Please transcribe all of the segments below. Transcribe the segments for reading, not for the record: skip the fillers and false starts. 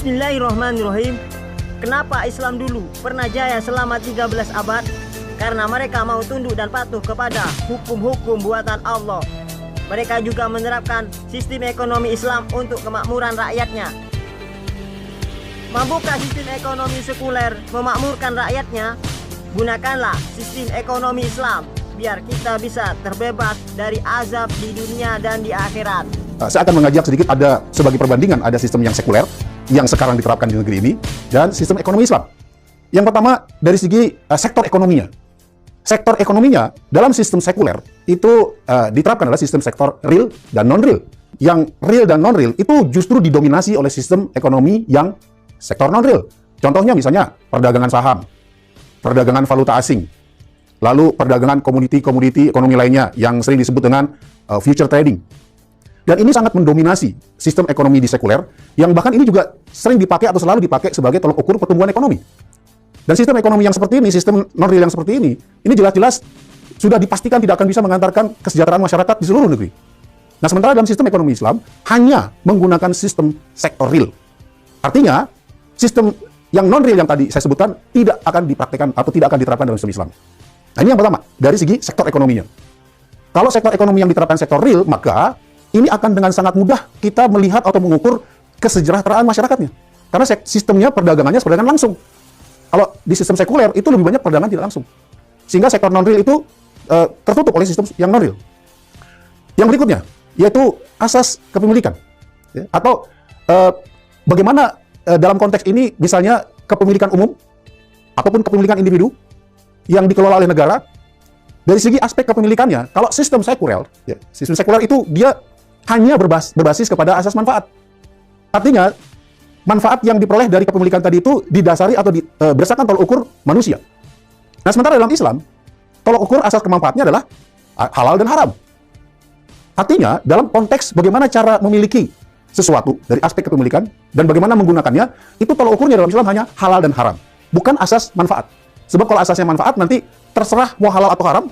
Bismillahirrahmanirrahim. Kenapa Islam dulu pernah jaya selama 13 abad? Karena mereka mau tunduk dan patuh kepada hukum-hukum buatan Allah. Mereka juga menerapkan sistem ekonomi Islam untuk kemakmuran rakyatnya. Mampukah sistem ekonomi sekuler memakmurkan rakyatnya? Gunakanlah sistem ekonomi Islam biar kita bisa terbebas dari azab di dunia dan di akhirat. Saya akan mengajak sedikit ada sebagai perbandingan, ada sistem yang sekuler yang sekarang diterapkan di negeri ini dan sistem ekonomi Islam. Yang pertama dari segi sektor ekonominya. Sektor ekonominya dalam sistem sekuler itu diterapkan adalah sistem sektor real dan non-real. Yang real dan non-real itu justru didominasi oleh sistem ekonomi yang sektor non-real. Contohnya misalnya perdagangan saham, perdagangan valuta asing, lalu perdagangan komoditi-komoditi ekonomi lainnya yang sering disebut dengan future trading. Dan ini sangat mendominasi sistem ekonomi di sekuler, yang bahkan ini juga sering dipakai atau selalu dipakai sebagai tolok ukur pertumbuhan ekonomi. Dan sistem ekonomi yang seperti ini, sistem non-real yang seperti ini jelas-jelas sudah dipastikan tidak akan bisa mengantarkan kesejahteraan masyarakat di seluruh negeri. Nah, sementara dalam sistem ekonomi Islam hanya menggunakan sistem sektor real. Artinya, sistem yang non-real yang tadi saya sebutkan tidak akan dipraktikkan atau tidak akan diterapkan dalam sistem Islam. Nah, ini yang pertama, dari segi sektor ekonominya. Kalau sektor ekonomi yang diterapkan sektor real, maka ini akan dengan sangat mudah kita melihat atau mengukur kesejahteraan masyarakatnya. Karena sistemnya perdagangannya perdagangan langsung. Kalau di sistem sekuler itu lebih banyak perdagangan tidak langsung. Sehingga sektor non-real itu tertutup oleh sistem yang non-real. Yang berikutnya, yaitu asas kepemilikan. Ya, atau bagaimana dalam konteks ini misalnya kepemilikan umum ataupun kepemilikan individu yang dikelola oleh negara, dari segi aspek kepemilikannya, kalau sistem sekuler, ya, sistem sekuler itu dia hanya berbasis kepada asas manfaat. Artinya, manfaat yang diperoleh dari kepemilikan tadi itu didasari atau berdasarkan tolok ukur manusia. Nah, sementara dalam Islam, tolok ukur asas kemanfaatnya adalah halal dan haram. Artinya, dalam konteks bagaimana cara memiliki sesuatu dari aspek kepemilikan dan bagaimana menggunakannya, itu tolok ukurnya dalam Islam hanya halal dan haram, bukan asas manfaat. Sebab kalau asasnya manfaat, nanti terserah mau halal atau haram,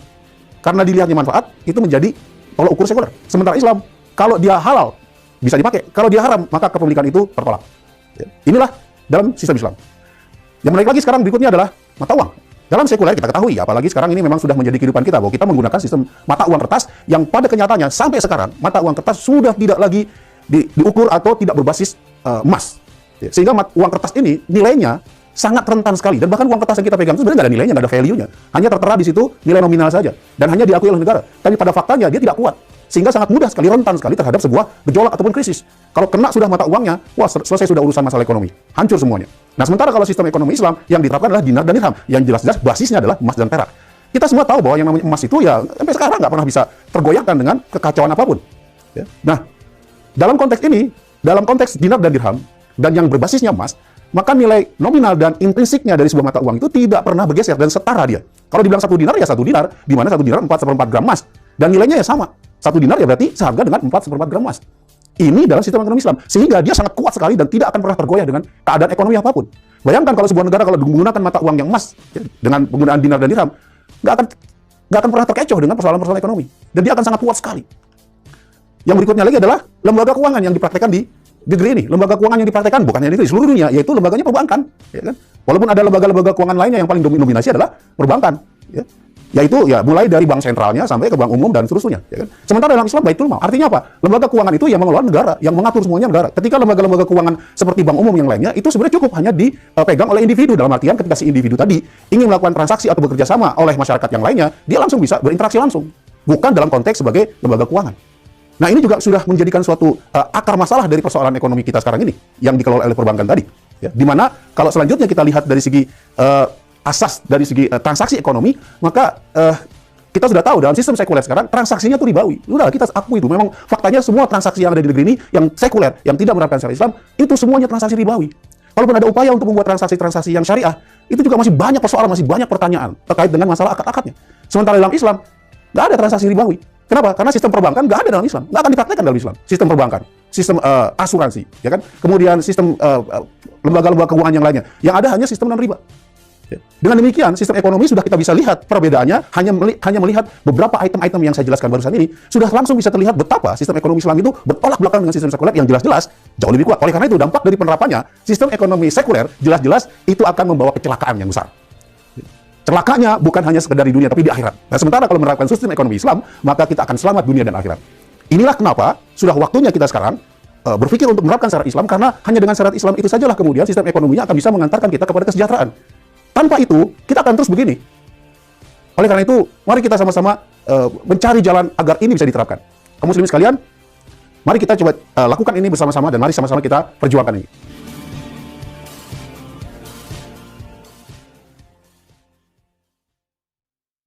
karena dilihatnya manfaat, itu menjadi tolok ukur sekuler. Sementara Islam, kalau dia halal, bisa dipakai. Kalau dia haram, maka kepemilikan itu tertolak. Ya. Inilah dalam sistem Islam. Yang menarik lagi sekarang berikutnya adalah mata uang. Dalam sekuler kita ketahui, apalagi sekarang ini memang sudah menjadi kehidupan kita, bahwa kita menggunakan sistem mata uang kertas yang pada kenyataannya sampai sekarang, mata uang kertas sudah tidak lagi diukur atau tidak berbasis emas. Ya. Sehingga uang kertas ini nilainya sangat rentan sekali. Dan bahkan uang kertas yang kita pegang itu sebenarnya nggak ada nilainya, nggak ada value-nya. Hanya tertera di situ nilai nominal saja. Dan hanya diakui oleh negara. Tapi pada faktanya dia tidak kuat. Sehingga sangat mudah sekali, rentan sekali terhadap sebuah gejolak ataupun krisis. Kalau kena sudah mata uangnya, wah selesai sudah urusan masalah ekonomi. Hancur semuanya. Nah, sementara kalau sistem ekonomi Islam yang diterapkan adalah dinar dan dirham. Yang jelas-jelas basisnya adalah emas dan perak. Kita semua tahu bahwa yang namanya emas itu ya sampai sekarang nggak pernah bisa tergoyahkan dengan kekacauan apapun. Ya. Nah, dalam konteks ini, dalam konteks dinar dan dirham, dan yang berbasisnya emas, maka nilai nominal dan intrinsiknya dari sebuah mata uang itu tidak pernah bergeser dan setara dia. Kalau dibilang 1 dinar, ya 1 dinar, di mana 1 dinar 4/4 gram emas. Dan nilainya ya sama. 1 dinar ya berarti seharga dengan 4/4 gram emas. Ini dalam sistem ekonomi Islam. Sehingga dia sangat kuat sekali dan tidak akan pernah tergoyah dengan keadaan ekonomi apapun. Bayangkan kalau sebuah negara kalau menggunakan mata uang yang emas, ya, dengan penggunaan dinar dan dirham, nggak akan pernah terkecoh dengan persoalan-persoalan ekonomi. Dan dia akan sangat kuat sekali. Yang berikutnya lagi adalah lembaga keuangan yang dipraktekkan di negeri ini. Lembaga keuangan yang dipraktekkan bukan hanya di seluruh dunia, yaitu lembaganya perbankan. Ya kan? Walaupun ada lembaga-lembaga keuangan lainnya yang paling dominasi adalah perbankan. Ya. Yaitu ya mulai dari bank sentralnya sampai ke bank umum dan seterusnya. Ya kan? Sementara dalam Islam Baitul Mal, artinya apa? Lembaga keuangan itu yang mengelola negara, yang mengatur semuanya negara. Ketika lembaga-lembaga keuangan seperti bank umum yang lainnya, itu sebenarnya cukup hanya dipegang oleh individu. Dalam artian ketika si individu tadi ingin melakukan transaksi atau bekerja sama oleh masyarakat yang lainnya, dia langsung bisa berinteraksi langsung. Bukan dalam konteks sebagai lembaga keuangan. Nah, ini juga sudah menjadikan suatu akar masalah dari persoalan ekonomi kita sekarang ini yang dikelola oleh perbankan tadi. Ya, dimana kalau selanjutnya kita lihat dari segi asas dari segi transaksi ekonomi, maka kita sudah tahu dalam sistem sekuler sekarang transaksinya itu ribawi. Udah kita akui itu. Memang faktanya semua transaksi yang ada di negeri ini yang sekuler, yang tidak menerapkan syariat Islam, itu semuanya transaksi ribawi. Kalaupun ada upaya untuk membuat transaksi-transaksi yang syariah, itu juga masih banyak persoalan, masih banyak pertanyaan terkait dengan masalah akad-akadnya. Sementara dalam Islam nggak ada transaksi ribawi. Kenapa? Karena sistem perbankan nggak ada dalam Islam, nggak akan dipraktekkan dalam Islam. Sistem perbankan, sistem asuransi, ya kan? Kemudian sistem lembaga-lembaga keuangan yang lainnya, yang ada hanya sistem non riba. Dengan demikian, sistem ekonomi sudah kita bisa lihat perbedaannya, hanya melihat beberapa item-item yang saya jelaskan barusan ini, sudah langsung bisa terlihat betapa sistem ekonomi Islam itu bertolak belakang dengan sistem sekuler yang jelas-jelas jauh lebih kuat. Oleh karena itu, dampak dari penerapannya, sistem ekonomi sekuler jelas-jelas itu akan membawa kecelakaan yang besar. Celakanya bukan hanya sekedar di dunia, tapi di akhirat. Nah, sementara kalau menerapkan sistem ekonomi Islam, maka kita akan selamat dunia dan akhirat. Inilah kenapa sudah waktunya kita sekarang berpikir untuk menerapkan syarat Islam, karena hanya dengan syarat Islam itu sajalah kemudian sistem ekonominya akan bisa mengantarkan kita kepada kesejahteraan. Tanpa itu, kita akan terus begini. Oleh karena itu, mari kita sama-sama mencari jalan agar ini bisa diterapkan. Kaum muslimin sekalian, mari kita coba lakukan ini bersama-sama dan mari sama-sama kita perjuangkan ini.